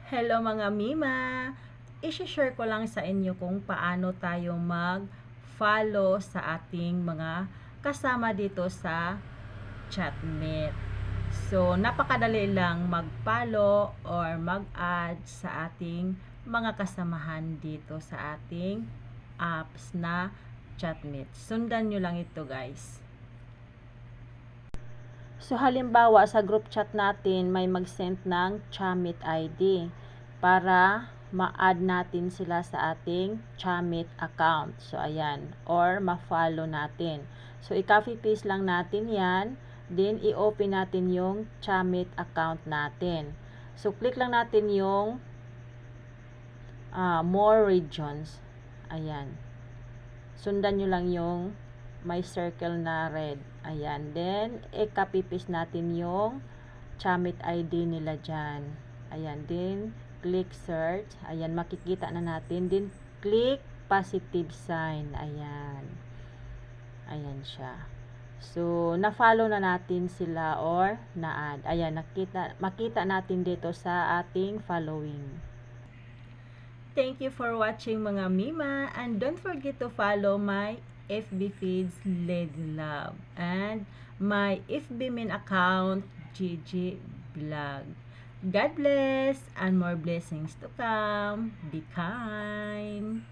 Hello mga Mima! I-share ko lang sa inyo kung paano tayo mag-follow sa ating mga kasama dito sa chatmate. So, napakadali lang mag-follow or mag-add sa ating mga kasamahan dito sa ating apps na chatmate. Sundan nyo lang ito guys. So, halimbawa, sa group chat natin, may mag-send ng Chamit ID para ma-add natin sila sa ating Chamit account. So, ayan. Or, ma-follow natin. So, i-copy paste lang natin yan. Then, i-open natin yung Chamit account natin. So, click lang natin yung more regions. Ayan. Sundan nyo lang yung may circle na red. Ayan. Then, i-copy paste natin yung Chamit ID nila dyan. Ayan. Then, click search. Ayan. Makikita na natin. Then, click positive sign. Ayan. Ayan siya. So, na-follow na natin sila or na-add. Ayan. Makita natin dito sa ating following. Thank you for watching mga Mima, and don't forget to follow my FB feeds Lady Love and my FB main account Gigi Vlog. God bless and more blessings to come. Be kind.